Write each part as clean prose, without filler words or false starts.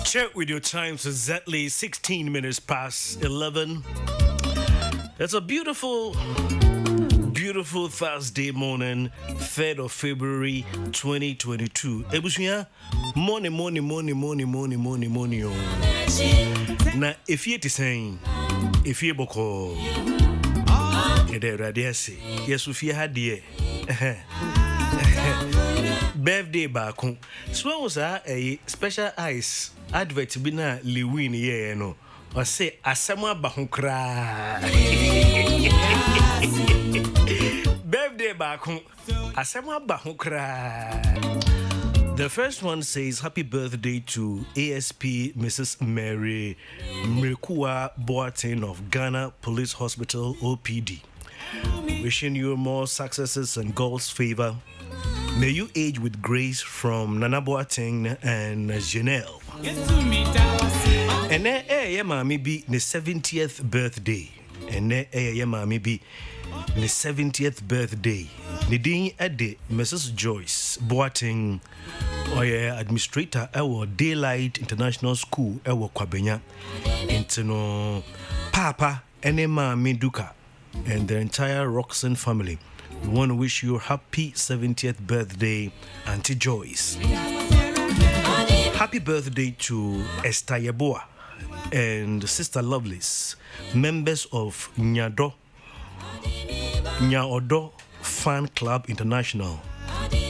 Check with your times exactly 16 minutes past 11. It's a beautiful Thursday morning, 3rd of February 2022. Ebusuya, morning. Na if you saying, if you boko, yes, if you had the birthday back. So was a special ice advert bina liwin ye no. Or say asama bahukra. Birthday back asama bahukra. The first one says happy birthday to ASP Mrs. Mary Mrekua Boateng of Ghana Police Hospital OPD. Wishing you more successes and God's favor. May you age with grace from Nana Boateng and Janelle. And then mami be the 70th birthday. And then mami be the 70th birthday. Nidin Ede Mrs. Joyce Boateng administrator our Daylight International School our Kwabenya. Intino Papa and mami Duka and the entire Roxon family. We want to wish you a happy 70th birthday, Auntie Joyce. Happy birthday to Esther Yeboah and Sister Lovelace, members of Nyaodo Fan Club International,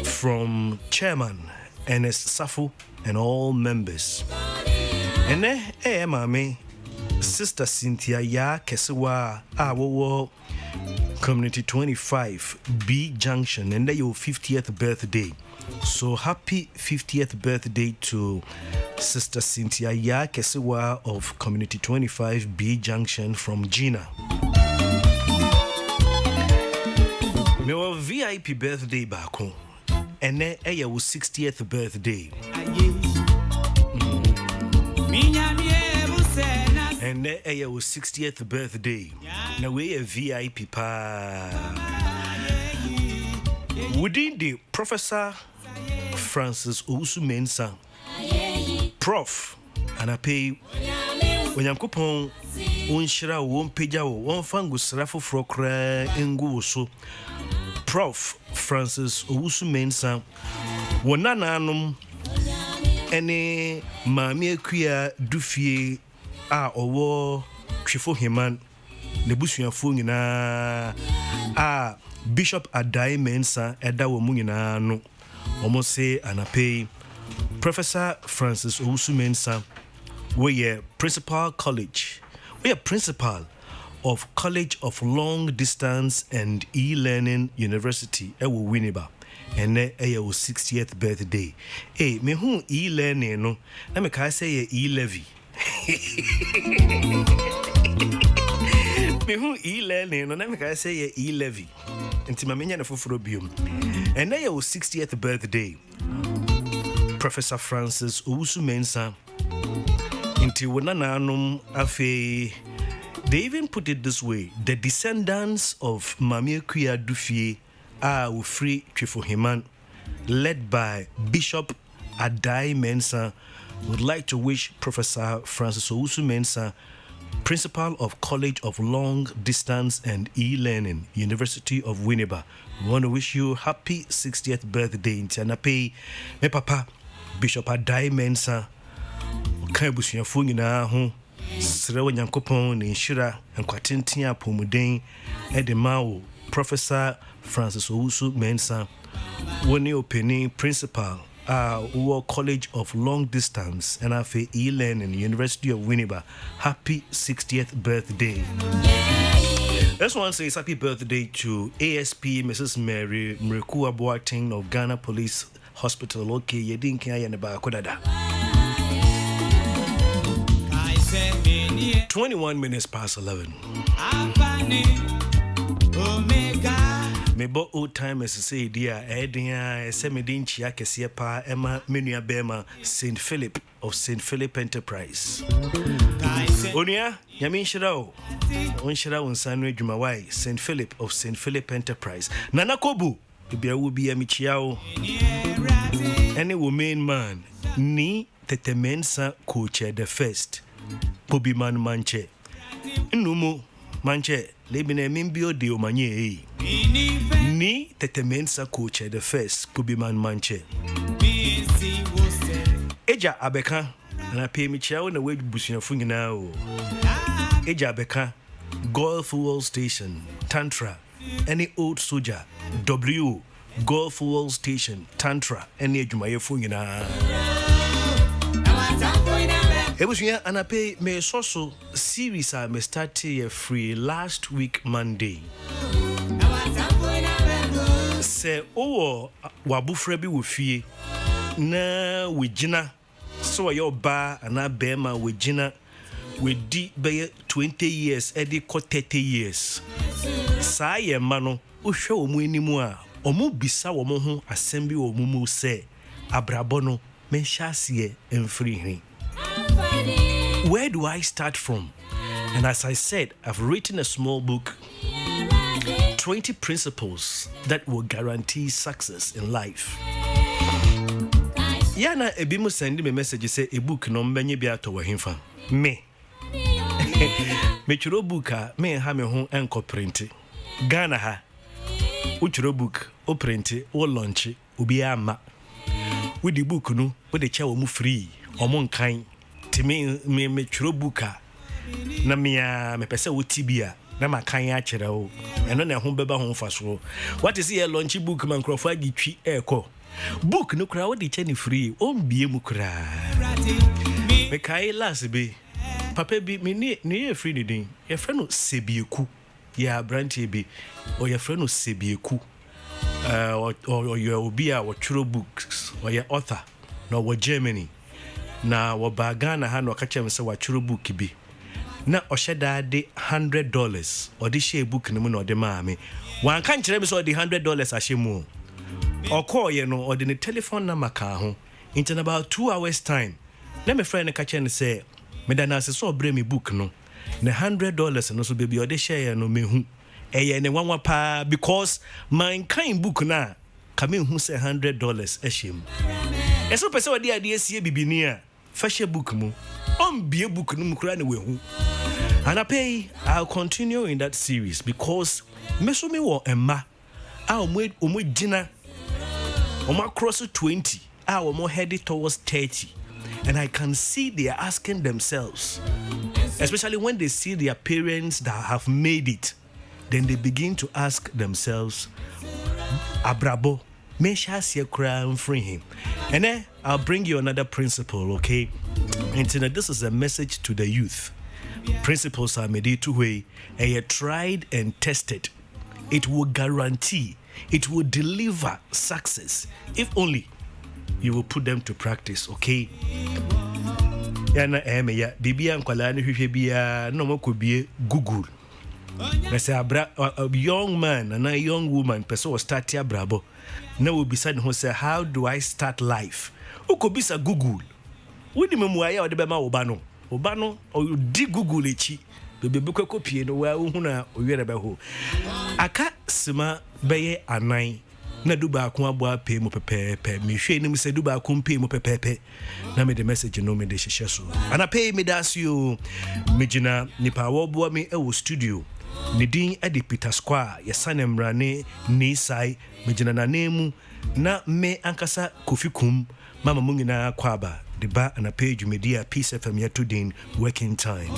from Chairman Ernest Safu and all members. And then, mami, Sister Cynthia Ya Kesewa Awowo Community 25 B Junction, and your 50th birthday. So happy 50th birthday to Sister Cynthia Ya Kesewa of Community 25 B Junction from Gina. Now VIP birthday back home, and then your 60th birthday. And then your 60th birthday. Now we a VIP pa. Within the Professor Francis Owusu-Mensah, Prof, and I pay when I'm coupon unshira won peja won fangu srafo frokra engu so. Prof Francis Owusu-Mensah wonananum ene maami akua dufie a owo twefo heman nebusuafo nyina a Bishop Adai Mensah eda wo mu nyina no omo se anape Professor Francis Owusu-Mensah we principal of College of Long Distance and E-Learning University ewo Winneba. And then your 60th birthday. Me who E-Learning no na me ka say E-Levy. Me who E-Learning no na me ka say E-Levy. Enti ma menya na foforo biom. And then your 60th birthday. Professor Francis Owusu-Mensah inti wonananum afi. They even put it this way: the descendants of Mami Kuya Dufie are free for Heman, led by Bishop Adai Mensah, would like to wish Professor Francis Owusu-Mensah, Principal of College of Long Distance and E-Learning, University of Winneba. We want to wish you happy 60th birthday in Tianape. Me papa, Bishop Adai Mensah, Kaibusia Fungina ho. Srewa Nyankopon ni nshira nkwatentia pomuden edemao Professor Francis Owusu-Mensah woni opening principal College of Long Distance and afi E-Learning University of Winneba. Happy 60th birthday. This one says happy birthday to ASP Mrs. Mary Mrekua Boateng of Ghana Police Hospital. Okay, yedinki ayane ba kodada. 21 minutes past 11. Mebo old timers say dear Edia Semedin Chiakesia pa Emma Minia Bema St. Philip of St. Philip Enterprise. Onia Yamin Shirao Onshira Unsanwe Jumawai St. Philip of St. Philip Enterprise. Nana Kobu Bibia will be a Michiao Any woman man ni tetemensa coach the first Bobby man manche Numu manche lebine mimbio de omanye ni tetemensa coach the first Bobby man manche Eja abeka na pay me chia na we busuafo nyina o Eja abeka Golf Wall Station Tantra any old soldier W Golf Wall Station Tantra any adwumayefo nyina Ebusuya anape me soso series I me started free last week Monday se owo wabufra bi wo fie na wegina so your ba ana bema wegina we di be 20 years edi ko 30 years saa ye ma no ohwe omu enimu a omu bisa wo mo ho asem bi wo mu se abrabo no menhyasie emfiri Where do I start from? And as I said, I've written a small book 20 principles that will guarantee success in life. Yana ebimu send me message say a book no menye bi ato himfa me me churo book a me ha me ho enko print Ghana ha u churo book o print o launch obi ama with the book no we the chair mu free omo nkan ti me churo book a na me pese wo tibia na makan ya kire o eno na ho beba ho faso what is here launch book man crofo agitwi eko book no kra wodi che ni free on bie mu kra me kai last be papa bi me ne free ni din ye frɛ no sebieku ya branch bi o ye frɛ no sebieku o ye obi a wo tworo books o ye author no wo Germany na wo ba Ghana ha no ka chem se wa tworo book bi na o sheda de $100 o de share book ni mu na o de ma me wan kan kire me so de $100 a shemu or call you know or the telephone number ka in about 2 hours time let me friend catch and say me dana se so bring me book no na $100 no so baby or the share no me hu eye ne wanwa pa because my kind book na come hu say $100 ehim eso pese we dey ade sie bibini a fashion book mu on bie book no mu kura na we hu and I pay I'll continue in that series because me so me wo emma a omo gina across 20, our more headed towards 30, and I can see they are asking themselves, especially when they see their parents that have made it, then they begin to ask themselves, Abrabo, mesha siya kura free him. And then I'll bring you another principle, okay? And this is a message to the youth. Principles are made two way, and you tried and tested. It will guarantee. It will deliver success if only you will put them to practice, okay? Yana ya bibia nkwala ni hwehwe bia no makobie Google. Na say a young man and a young woman person will start ya brabo. Na will beside him say how do I start life? Ukobisa Google. Wodi memuaya ode be ma obano o di Google echi. Bebe kopie no wa hu na oyere be ho aka sima beye anan na duba ko abo apɛ mu pepepe me hwe nim se duba ko mpɛ mu pepepe na me de message no me de hyehyɛ so ana pay me das you me gina nipa wo bo me e wo studio ne din ade Peter Square ye sanemrane ni sai me gina na nemu na me ankasa Kofi kum mama mu nyina kwaba de ba ana page media Peace FM ya tudin working time.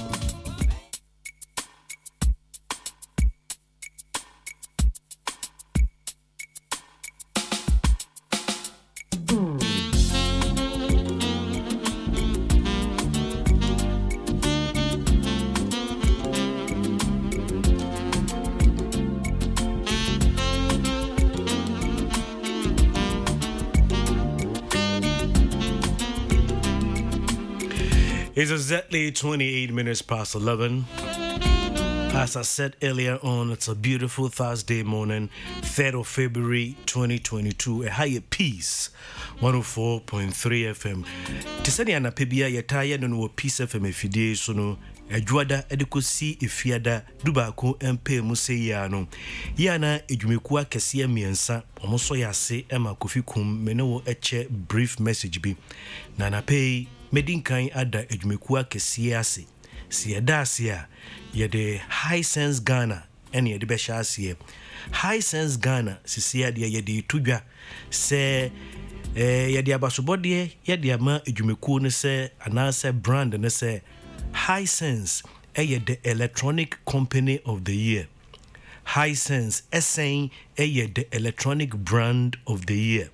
It's exactly 28 minutes past 11. As I said earlier on, it's a beautiful Thursday morning, 3rd of February 2022. A higher peace, 104.3 FM. Tisani anapebia yataya no Peace FM efidie so no adwada edikosi efiada dubako mp mu se ya no ya na edwumeku akese miensa omoso yase ema Kofi kum me ne wo eche brief message bi na na pay medinkan ada edwumeku akese ase si eda ase a ye de high sense Ghana ene ye de be sha ase high sense Ghana sisi ya de ye de tudwa se ye de abasobode ye de ama edwumeku ne se anase brand ne se Hisense the electronic company of the year. Hisense saying the electronic brand of the year.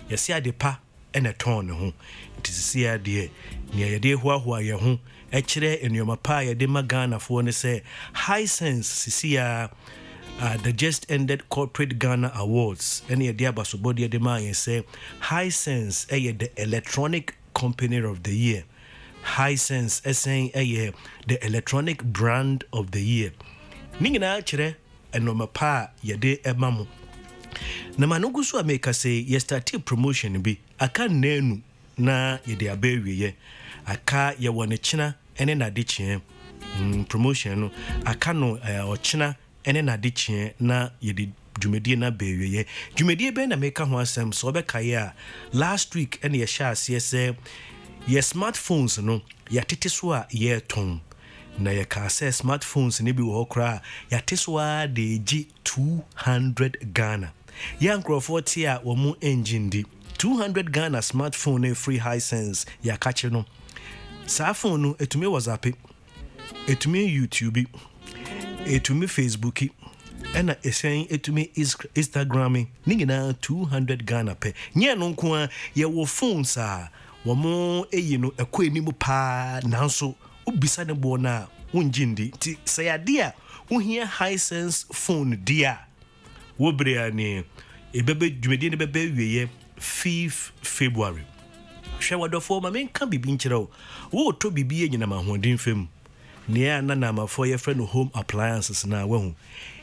You see the pa and a ton ho. It is see the near de hua ye ho. Echere in your mapa ye de magana for ne say Hisense see the just ended corporate Ghana awards. Any idea about somebody de ma say Hisense the electronic company of the year. Hisense saying the electronic brand of the year. Ningina chere enoma pa yede emamu. Na manugusu ameka say ye start promotion bi aka nenu na yede abewie ye. Aka ye wone china ene na de chie. Promotion no aka no ochina ene na de chie na yede dwumedie na bewie ye. Dwumedie be na meka ho asem so obeka ye last week ene ye sha ase say your smartphones no ya tete so a ye ton na ye ka say smartphones ne bi wo kra ya tete so a de gi 200 Ghana ya nkrofo ti a wo mu engine di 200 Ghana smartphone e free Hisense ya kache no sa phone no etumi WhatsApp etumi YouTube etumi Facebook ena esen etumi Instagram ni nyina 200 Ghana pe nye no nko a ye wo phones a womo no ekweni pa nanso obisa ne bo na unjindi ti sayade a wohia Hisense phone dia wo brea ne ebebe dwumedi ne bebe wieye 5th February hwe wadofo ma menka bibi nkyerɛ wo to bibi nyina mahodin fam ne na na mafo ye friend home appliances na wahu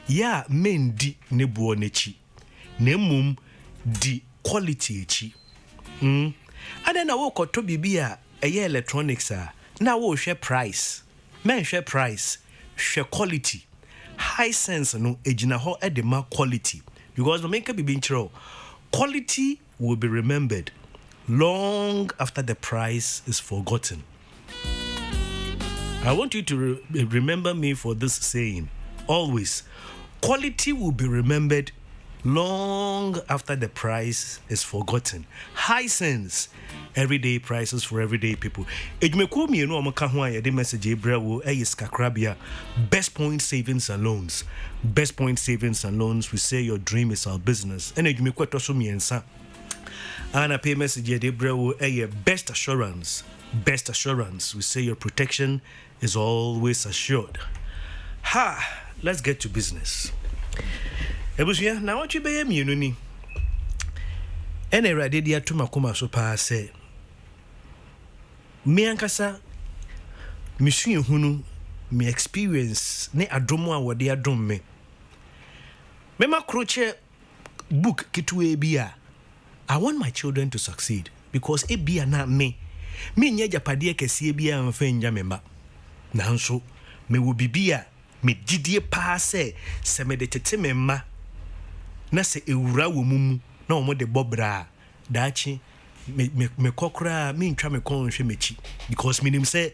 ya mendi ne bo n'echi na mum di quality echi Ade na wo koto bibia eye electronics na wo hwe price men hwe price hwe quality Hisense no ejina ho e de ma quality because no make bibi nchiro quality will be remembered long after the price is forgotten. I want you to remember me for this saying always. Quality will be remembered long after the price is forgotten. Hisense, everyday prices for everyday people. Ejmeku mi no amaka ho aye de message ebra wo is kakrabia. Best Point Savings and Loans. Best Point Savings and Loans, we say your dream is our business. And ejmeku to so miensa. Ana pay message ebra wo Best Assurance. Best Assurance, we say your protection is always assured. Let's get to business. Ebusia na what you be mienu ni ene rade dia tuma koma so pa se me ankasa misue hunu me experience ne adomo a wode adom me ma kroche book kitwe bia I want my children to succeed because e bia na me nya japade kese bia mfa nya memba nanso me wo bibia me didie pa se me de tete memma na se ewura wo mumu na omo de bobra daachi me kokra me ntwa me kon hwe mechi because minim say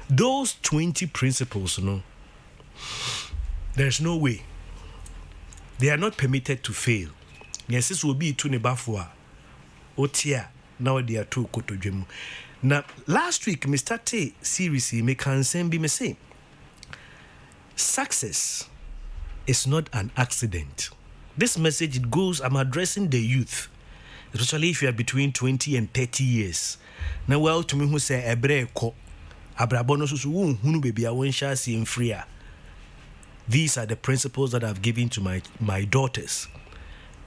those 20 principles no there's no way they are not permitted to fail. Yes, this will be to ne bafo otia now they are too kotodwemu. Now last week me started series me can send be me say success is not an accident. This message, it goes, I'm addressing the youth, especially if you are between 20 and 30 years. Now, well, to me, who say, Ebreko, Abrabono Susu, Hunu baby, I won't shall see in freer. These are the principles that I've given to my daughters.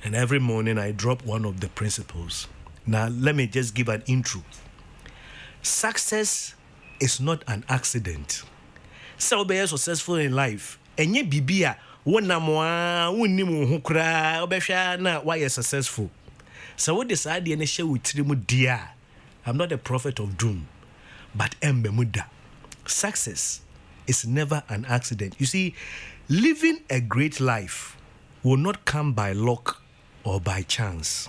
And every morning I drop one of the principles. Now, let me just give an intro. Success is not an accident. So, be successful in life. And ye bibia. Wonamwa wonnimu ho kra obehwa na why successful so what decide ne hye wutirimu I'm not a prophet of doom but embe muda success is never an accident. You see, living a great life will not come by luck or by chance.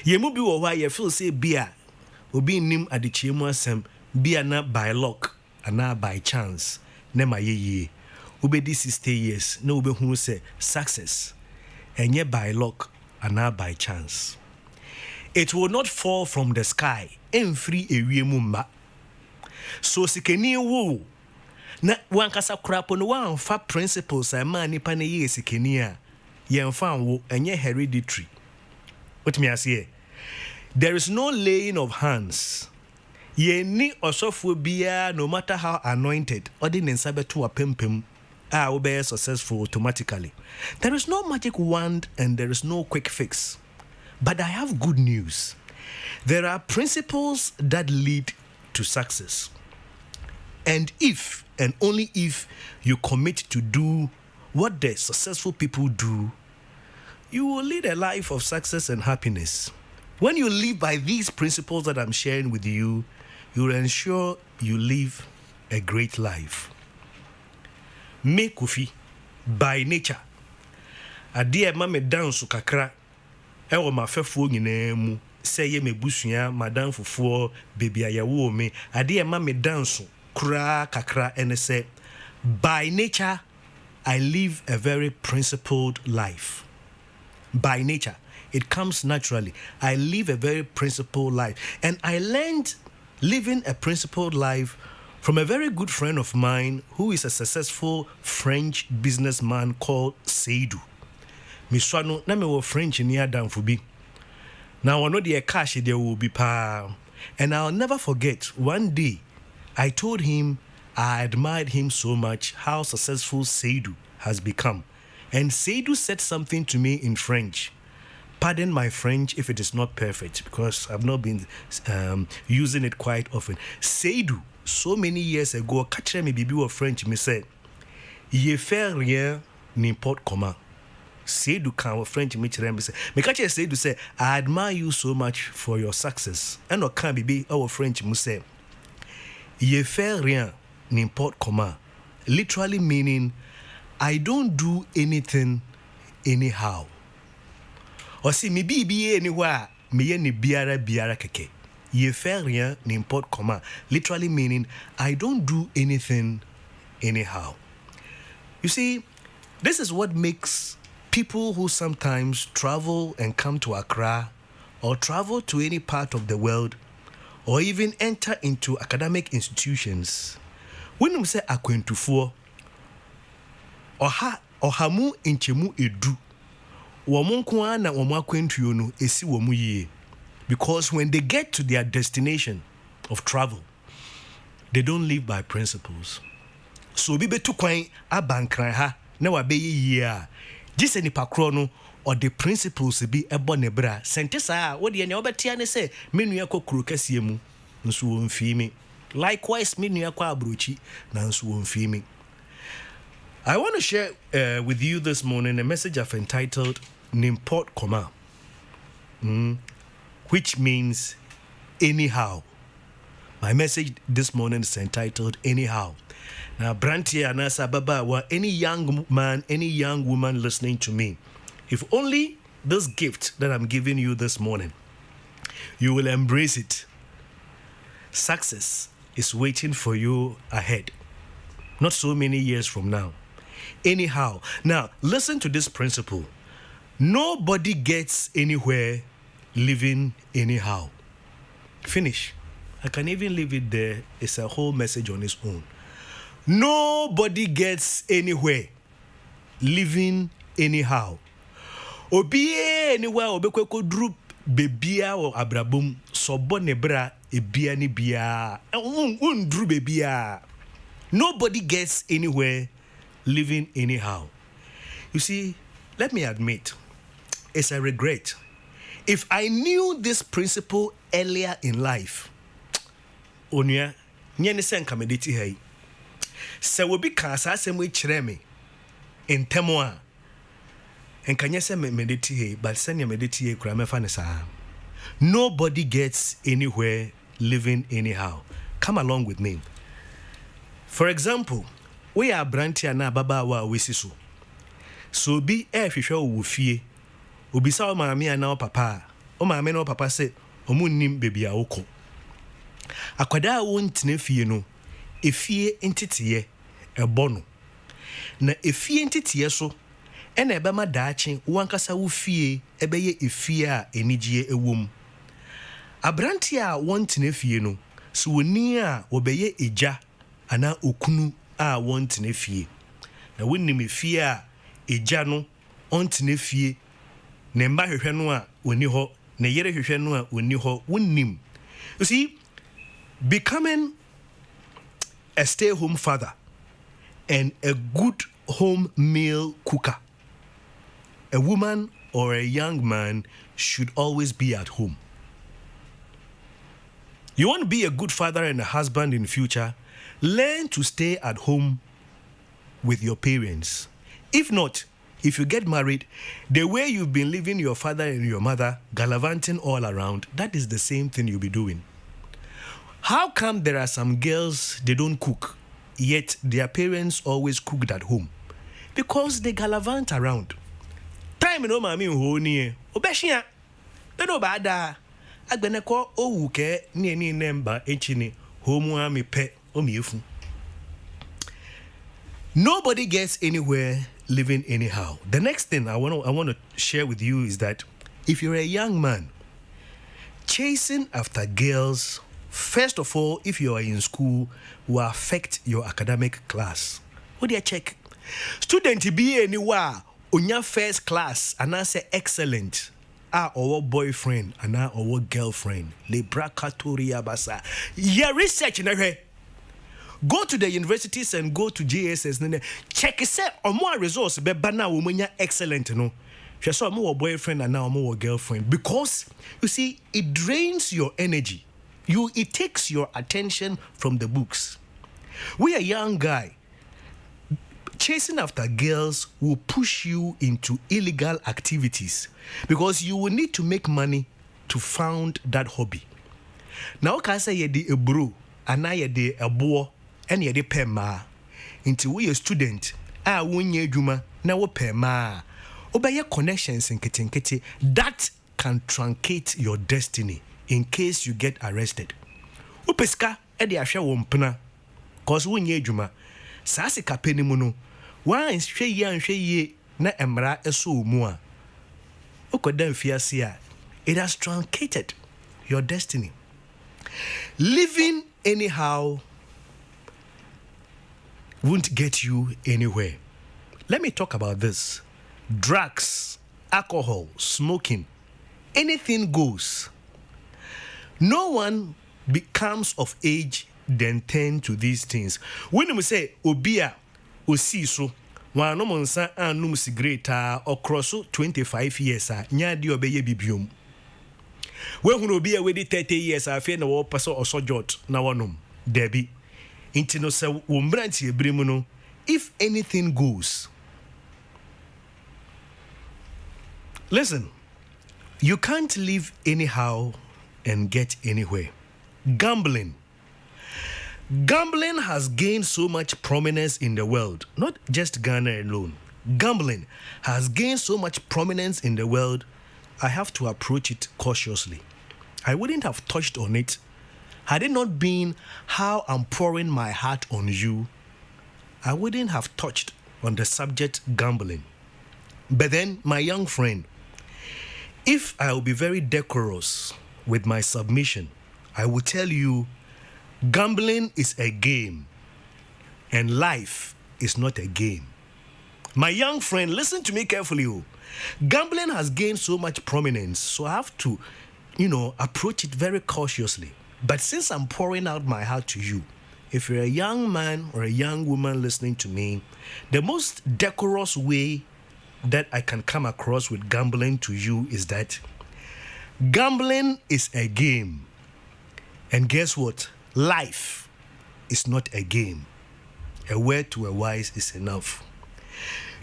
Yemu bi wo wa ye feel say bia obi nim adechemu asem bia na by luck and by chance na ma ye obedi 60 years na obehunu say success enye by luck and by chance. It will not fall from the sky emfiri ewiemu mba. So sikeni wo na wankasa krapo no wanfa principles ama nipa na ye sikeni a yemfa wo enye hereditary. What me say? There is no laying of hands. Ye ni osofo bia no matter how anointed odi ne nsa beto apempem a wo be successful automatically. There is no magic wand and there is no quick fix. But I have good news. There are principles that lead to success. And if and only if you commit to do what the successful people do, you will lead a life of success and happiness. When you live by these principles that I'm sharing with you, you will ensure you live a great life. Me Kofi, by nature, adeɛ ma me dance kakra ɛwɔ mafɛfoɔ nyinaa mu sɛ yɛ me busua madam fofoɔ baby ayawo me adeɛ ma me dance kura kakra ɛne sɛ by nature I live a very principled life. By nature, it comes naturally. I live a very principled life. And I learned living a principled life from a very good friend of mine who is a successful French businessman called Seydou. Miswano na me wo French ni adam fubi. Now I know the cash there will be pa. And I'll never forget one day I told him I admired him so much how successful Seydou has become. And Seydou said something to me in French. Pardon my French if it is not perfect because I've not been using it quite often. Seydou, so many years ago, catch me bibi wa French, me said, "Ye fait rien n'importe comment." Seydou can French me chere me say, "Me catch Seydou say, I admire you so much for your success." And no can bibi our French me say, "Ye fait rien n'importe comment," literally meaning I don't do anything anyhow. Or see me be anywhere, me ye ni biara keke. Ye fait rien n'importe comment. Literally meaning I don't do anything anyhow. You see, this is what makes people who sometimes travel and come to Accra or travel to any part of the world or even enter into academic institutions. When we say akwentufoɔ Ohamu inchemu edu. Womunkuwa na womakwentuyo no esi womu yie. Because when they get to their destination of travel, they don't live by principles. So bibe tukwan abankran ha na wabeye yie a. Jise ni pakro no or the principles be ebo nebra. Sentesa wo de ne obetia ne se menu yakɔ kuro kɛseɛ mu nso wo mfimi. Likewise menu yakɔ abrochi na nso wo mfimi. I want to share with you this morning a message I've entitled N'importe comment, which means anyhow. My message this morning is entitled Anyhow. Now, Brantia Anasa Baba, or any young man, any young woman listening to me, if only this gift that I'm giving you this morning, you will embrace it. Success is waiting for you ahead, not so many years from now. Anyhow, now listen to this principle. Nobody gets anywhere living anyhow. Finish. I can even leave it there. It's a whole message on its own. Nobody gets anywhere living anyhow. Obiye anywhere obekweko drup bebia or abrabum sobo nebra ebia ni bia. Undru bebia. Nobody gets anywhere living anyhow. You see, let me admit, it's a regret. If I knew this principle earlier in life, onya nyene sen kamediti hai. Se wobi ka asase mu kire me entemo a enkanye se mediti hai, but senya mediti hai kura mefa ne saa. Nobody gets anywhere living anyhow. Come along with me. For example, we are brantia na baba wa wesiso. So be hwehwe wo fie. Obisa o maame ana o papa. O maame na o papa se omunnim baby a wokọ. Akwada wo ntine fie no, efie ntitiye ebo no. Na efie ntitiye so ena ebema daache wankasa wo fie ebeye efie a enigye ewom. Abrantia a wontine fie no, so woni a wobeye eja ana okunu a wontine fie. Na wonnim efie a eja no ontine fie. Ne mba hwehwe no a oni ho, ne yere hwehwe no a oni ho, wonnim. You see, becoming a stay-home father and a good home meal cooker, a woman or a young man should always be at home. You want to be a good father and a husband in the future? Learn to stay at home with your parents. If not, if you get married, the way you've been leaving your father and your mother gallivanting all around, that is the same thing you'll be doing. How come there are some girls, they don't cook, yet their parents always cooked at home? Because they gallivant around. Time no mami nhoni obehia no bada agbeneko owuke ni nemba echini homu ami pe omiefu. Nobody gets anywhere living anyhow. The next thing I want to share with you is that if you're a young man chasing after girls, first of all, if you are in school, will affect your academic class. What do you check? Student be anywhere on your first class and I say excellent. Our boyfriend and our girlfriend. Le bracatoria basa. Yeah, research na hwe. Go to the universities and go to JSS. Check it out on more resource. But now we excellent, no. She saw more boyfriend and now more girlfriend because you see it drains your energy. It takes your attention from the books. We a young guy. Chasing after girls will push you into illegal activities because you will need to make money to fund that hobby. Now, can I say you de a bro and now you de a boy and you de pema into we a student. When you juma now we pema. Obey your connections in kete that can truncate your destiny in case you get arrested. Upeska edi ahwe wo mpena cause wonye adwuma saasi kapeni mu no wan hwe ye na emra eso mu a ukoda mfiase a it has truncated your destiny. Living anyhow won't get you anywhere. Let me talk about this. Drugs, alcohol, smoking, anything goes. No one becomes of age then tend to these things. When we say obia osi so wan no monsa anum cigarette or cross 25 years nya de obeye bibiom. When obia we 30 years afi na wo person osojot na wonom debi. Inti no se wo mbranti ebrimu no if anything goes. Listen, you can't live anyhow and get anywhere. Gambling. Gambling has gained so much prominence in the world, not just Ghana alone. Gambling has gained so much prominence in the world, I have to approach it cautiously. I wouldn't have touched on it had it not been how I'm pouring my heart on you. I wouldn't have touched on the subject gambling. But then, my young friend, if I will be very decorous with my submission, I will tell you gambling is a game and life is not a game. My young friend, listen to me carefully. Gambling has gained so much prominence, so I have to, approach it very cautiously. But since I'm pouring out my heart to you, if you're a young man or a young woman listening to me, the most decorous way that I can come across with gambling to you is that gambling is a game. And guess what? Life is not a game. A word to a wise is enough.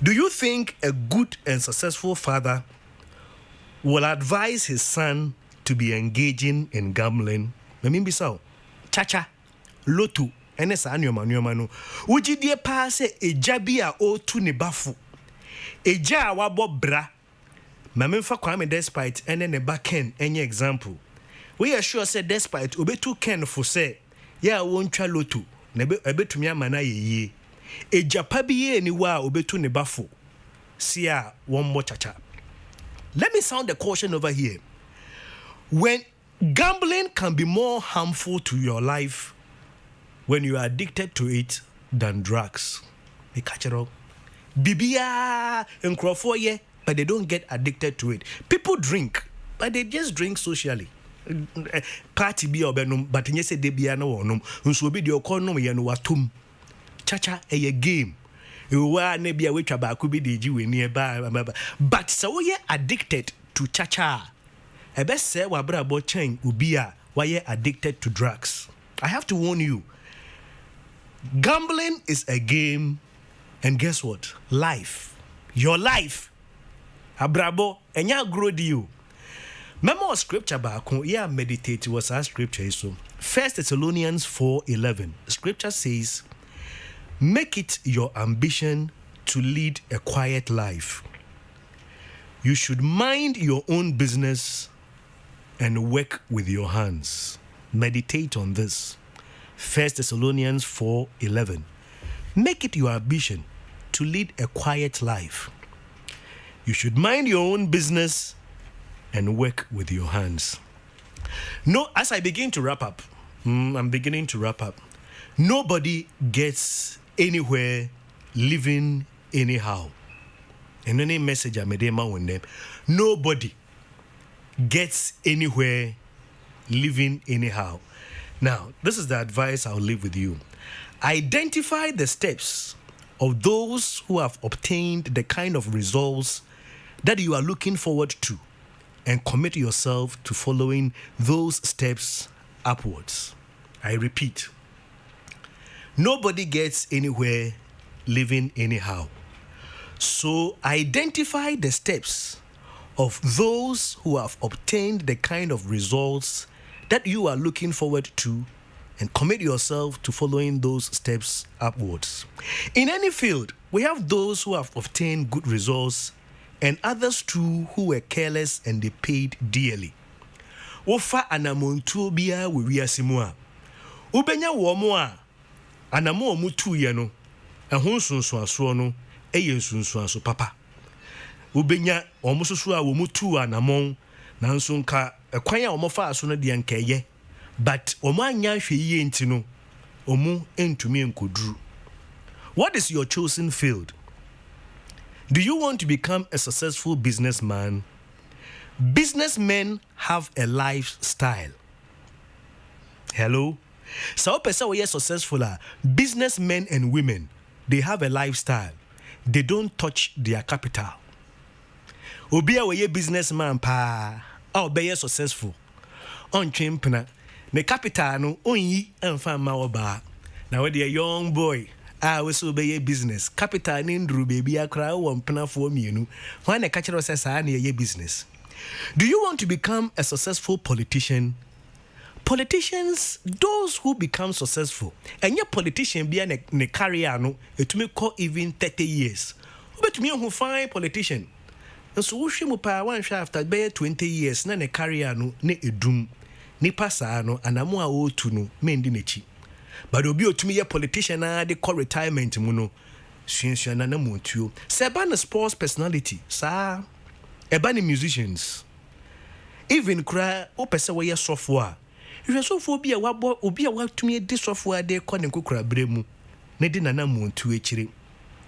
Do you think a good and successful father will advise his son to be engaging in gambling? Chacha, loto, ene saa nneɔma no wogidie paa sɛ egya bi a ɔtu ne bafo egya a wabɔ bra mamemfa Kwame Despite ene ne ba Ken enye example we are sure say Despite obetu Ken for say ya wontwa loto na ebetumi amana yeye egya pa bi ye ni wa obetu ne bafo sia one more chacha. Let me sound the caution over here. When gambling can be more harmful to your life when you are addicted to it than drugs. Me catch it all. Bibia and Crawford, but they don't get addicted to it. People drink, but they just drink socially. Party be obenum, but in say de bia no onum. Unso be the okonom ye no watum. Chacha a game. You are nebia which about could be the Jew nearby. But so ye addicted to chacha. I best say wa brabo chain ubia why ye addicted to drugs. I have to warn you. Gambling is a game, and guess what? Life. Your life. Abrabo enya grow you. Memo scripture back yeah meditate was our scripture so 1 Thessalonians 4:11. Scripture says, make it your ambition to lead a quiet life. You should mind your own business and work with your hands. Meditate on this. 1 Thessalonians 4:11. Make it your ambition to lead a quiet life. You should mind your own business and work with your hands. No, as I begin to wrap up, I'm beginning to wrap up. Nobody gets anywhere living anyhow. And any message I made them on them. Nobody gets anywhere living anyhow. Now, this is the advice I'll leave with you. Identify the steps of those who have obtained the kind of results that you are looking forward to and commit yourself to following those steps upwards. I repeat, nobody gets anywhere living anyhow. So identify the steps of those who have obtained the kind of results that you are looking forward to and commit yourself to following those steps upwards. In any field, we have those who have obtained good results and others too who were careless and they paid dearly. Wofa anamontuo bia we wiasemu a ubenya wo mo a anamo omutu ye no ehun sunsuaso no eye sunsuaso papa ubenya omususu a wo mutu anamon nanso nka ekwan a omofa aso no de nkeye but omo anya hwe yiye nti no omu entumi enkoduru. What is your chosen field? Do you want to become a successful businessman? Businessmen have a lifestyle. Hello? So person we are successful businessmen and women, they have a lifestyle. They don't touch their capital. Obi a we businessman pa, or be successful. On chimpna, the capital no onyi emfa ma oba. Now we a young boy. We so be business. Capital nindru baby akra won pena for mienu. When a catcher says I need business. Do you want to become a successful politician? Politicians, those who become successful, and your politician be a career no, it may call even 30 years. But me who find politician. And so we should one after be 20 years, na ne career no ne edum. Ni pasa no anamu a o tu no mendi nechi. But obi otumi ye politician na de call retirement mu no sunsua na na montuo seba na sports personality sa eba ni musicians even kra o pese we ye software hwe software bi a wabo obi a watumi de software de call ne kokura bremu na de na na montuo ekire.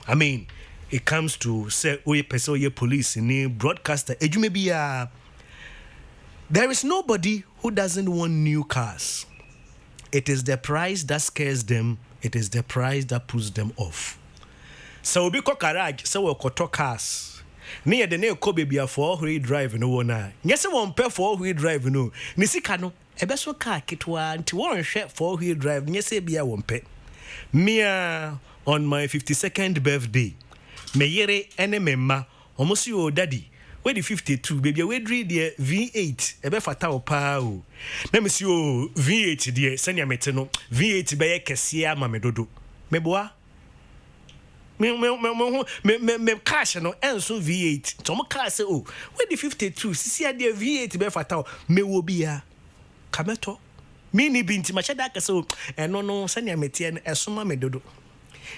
I mean, it comes to say we pese we police ni broadcaster ejume bi there is nobody who doesn't want new cars. It is the price that scares them. It is the price that puts them off. So we go garage, so we go to cars. Near the near Kobe be a 4-wheel drive no one. Yes, I won't pay 4-wheel drive no. Nisikano, a best car kit one to one share 4-wheel drive. Yes, be a won't pay. Mia on my 52nd birthday. Me yere ene memma, almost your daddy. Where the 52, baby, we read the V8, a be fatal pow. Let me see you V8, dear, send your metano, V8 by a cassia, mamedodo. Meboa? Me cash no enso V8. Tomo car say, oh, where the 52, see the V8 be fatal, me will be a kameto. Mini binti machada so, and no, send your metian, and so mamedodo.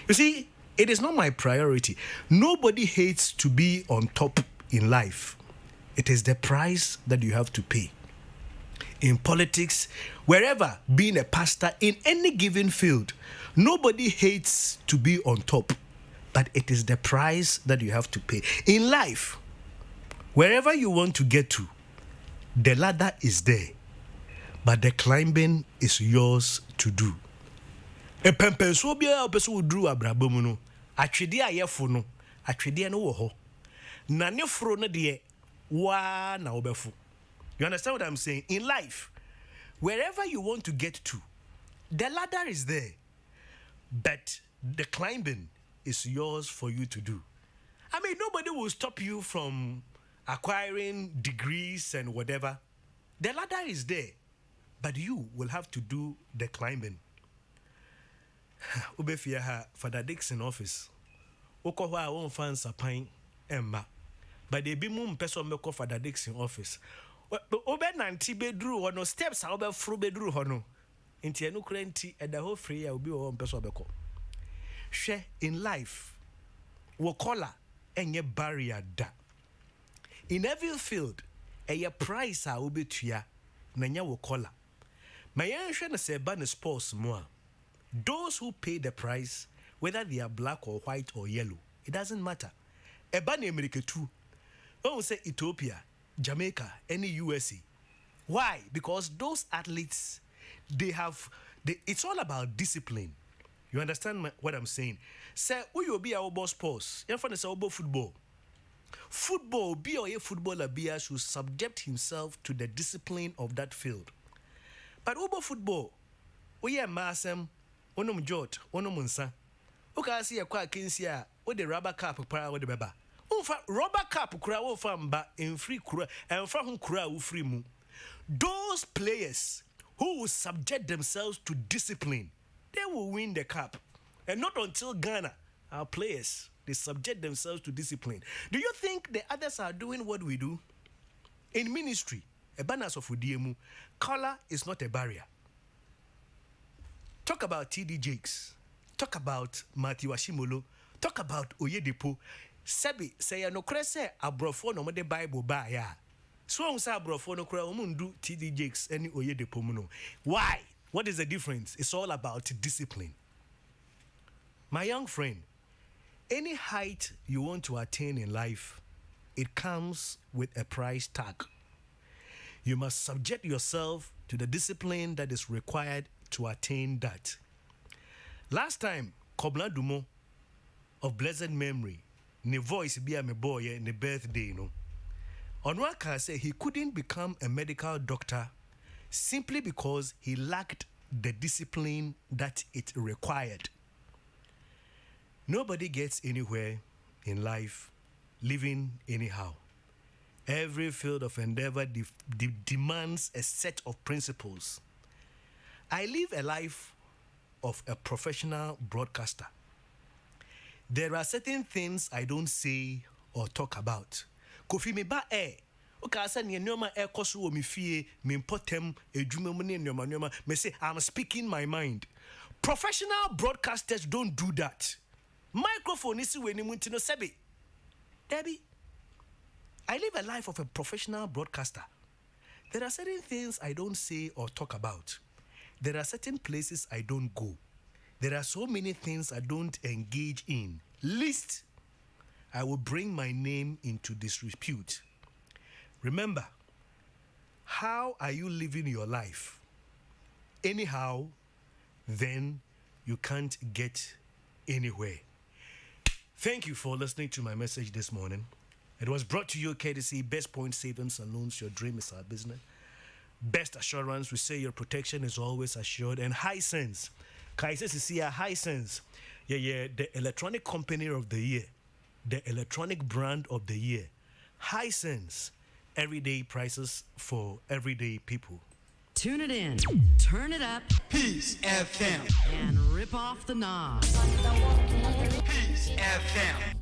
You see, it is not my priority. Nobody hates to be on top in life. It is the price that you have to pay. In politics, wherever, being a pastor, in any given field, nobody hates to be on top, but it is the price that you have to pay. In life, wherever you want to get to, the ladder is there, but the climbing is yours to do. A pempenso bia opeso udru abrabamu no, atwede ayefo no, atwede no wo ho. Na ne fro no de wa na obefu. You understand what I'm saying? In life, wherever you want to get to, the ladder is there, but the climbing is yours for you to do. I mean, nobody will stop you from acquiring degrees and whatever. The ladder is there, but you will have to do the climbing. Ubefia ha Father Dixon office. Oko hwa won fan sapan emma. But they be mum person meko Father Dixon office. Obe nanti bedru hono steps a obe fro bedru hono. Nti enu kura nti eda ho free ya obi wo person obeko. Hwe in life wo collar enye barrier da. In every field eye price a obetua na nya wo collar. Ma yen hwe na se ba ne sports mo a. Those who pay the price, whether they are black or white or yellow, it doesn't matter. Ebani America too. When say Ethiopia, Jamaica, any USA. Why? Because those athletes, it's all about discipline. You understand what I'm saying? Say, who you be our boss sports? You're from the football. Football, be or a footballer, should subject himself to the discipline of that field. But over football, we are massam. Onom jot, onom nsa. Oka see a kwa kinsia, o the rubber cap pra o the beba. Unfa rubber cap kura wo fa mba en free kura, en fa hun kura wo free mu. Those players who will subject themselves to discipline, they will win the cup. And not until Ghana, our players, they subject themselves to discipline. Do you think the others are doing what we do? In ministry, a banners of Udiemu, color is not a barrier. Talk about TD Jakes. Talk about Matthew Ashimolo. Talk about Oyedepo. Sebi, say no krese abrofo no mo de Bible ba ya. So on say abrofo no kra omundu TD Jakes any Oyedepo mu no. Why? What is the difference? It's all about discipline. My young friend, any height you want to attain in life, it comes with a price tag. You must subject yourself to the discipline that is required to attain that. Last time, Kobla Dumo of blessed memory, ne voice be a me boy ne birthday no. Onwaka said he couldn't become a medical doctor simply because he lacked the discipline that it required. Nobody gets anywhere in life living anyhow. Every field of endeavor demands a set of principles. I live a life of a professional broadcaster. There are certain things I don't say or talk about. Kofi me ba okay, say ne nyoma koso wo me fie me potem edwuma mu ne nyoma me say I'm speaking my mind. Professional broadcasters don't do that. Microphone is when you no sebi. Debbie, I live a life of a professional broadcaster. There are certain things I don't say or talk about. There are certain places I don't go. There are so many things I don't engage in. Least, I will bring my name into disrepute. Remember, how are you living your life? Anyhow, then you can't get anywhere. Thank you for listening to my message this morning. It was brought to you courtesy Best Point Savings and Loans. Your dream is our business. Best assurance, we say your protection is always assured. And High Sense. Kai says you see a High Sense. Yeah, the electronic company of the year. The electronic brand of the year. High sense, everyday prices for everyday people. Tune it in, turn it up, Peace FM, and rip off the knob. Peace FM.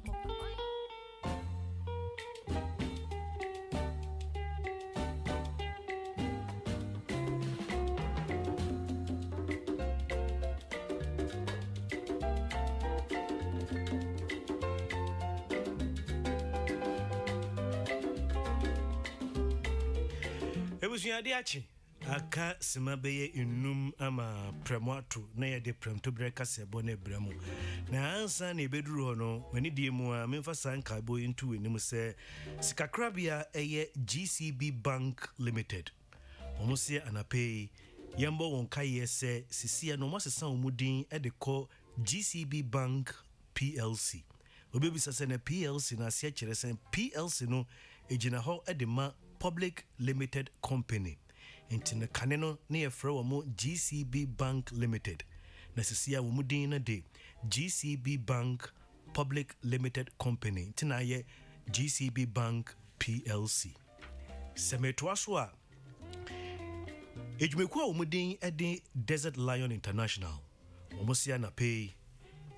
Ebusuadiachi aka simabeye inum ama premwato na ye de premto breka sebo na bremu na ansa na ebeduru ho no wani die mu a memfa sanka boy into enim se sikakrabia eye GCB Bank Limited omusie anape yembo won kaye se sisia no mosesa omudin e de ko GCB Bank PLC obebisa se na PLC na asia kire se PLC no ejina ho e de ma Public Limited Company into the kaneno near Fromo GCB Bank Limited. Nasisia Wumudina de GCB Bank Public Limited Company. Tinaye GCB Bank PLC. Semetwaswa Ejmekwa Wumudin edi Desert Lion International. Womosia na pay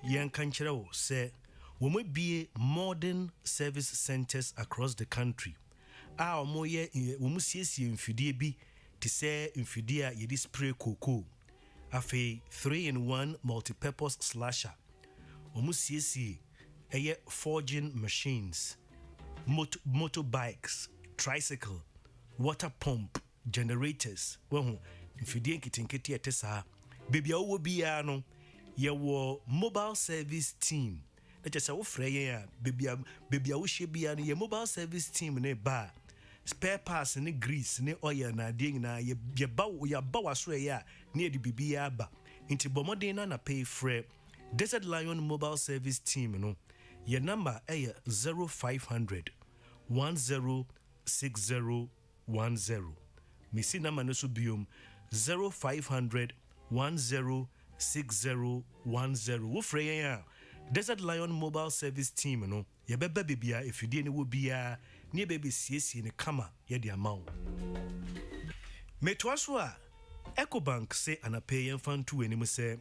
Yan Kanchero se womo be modern service centers across the country. Omoye womusiesie mfidie bi te se mfidie a yedi spray cocoa afi 3-in-1 multi-purpose slasher womusiesie eye forging machines motorbikes tricycle water pump generators wehu mfidie nkitinkiti etesa bebia wo bia no ye wo mobile service team na chese wo freye ya bebia wo hye bia no ye mobile service team ne ba spare parts ne grease ne oil na de nyina ye ba waso ya ne de bibia ba nti bomodin na pay free Desert Lion Mobile Service Team no ye number 0500 106010 misi number no so biom 0500 106010 wo free ya Desert Lion Mobile Service Team no ye beba bibia efidie ne wo bia ne bebe siesie ne kama ye de amaw metwaso a Ecobank se anape yemfantu enim se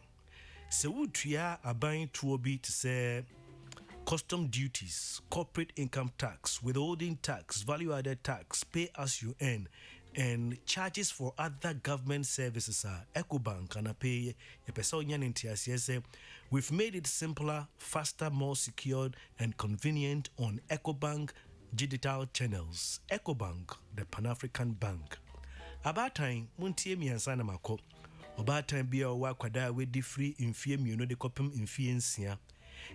wutua aban tuo bi to say custom duties, corporate income tax, withholding tax, value added tax, pay as you earn, and charges for other government services are Ecobank and pay a person say we've made it simpler, faster, more secured, and convenient on Ecobank digital channels. Ecobank, the Pan-African Bank. About time, muntie mi ansana mako. About time be a wakwada we di free infie miuno de kopem infie nsia.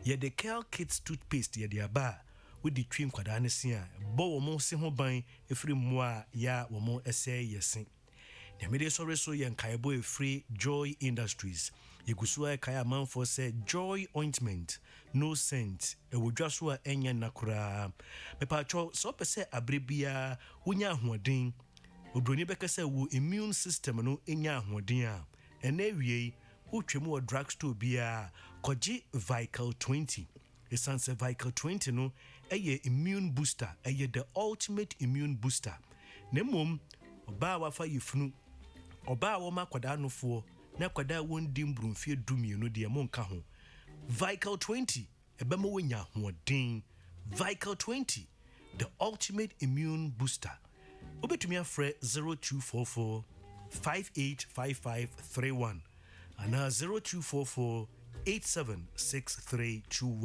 Ye de Kel Kids toothpaste ye de aba we di twim kwada ne sia. Bo wo mo se ho ban efri moa ya wo mo ese yesen. Ne me de sore so ye nkaebo efri Joy Industries. Ye gusu a kaya manfo say Joy ointment no scent e wodwaso a enya nakura. Me pa cho so pese abrebia wonya ahoden Odroni beka se wo immune system no enya ahoden a ena wie utwemu wo drugstore bia koji Vical 20 esanse Vical 20 no eye immune booster eye the ultimate immune booster nemom oba wafa yifunu oba wo makwada nofo na kwada wondi mbrumfie dumienu de monka ho Vical 20 ebema wonya ahoden Vical 20 the ultimate immune booster Obetumi afre 0244 585531 and 0244 876321.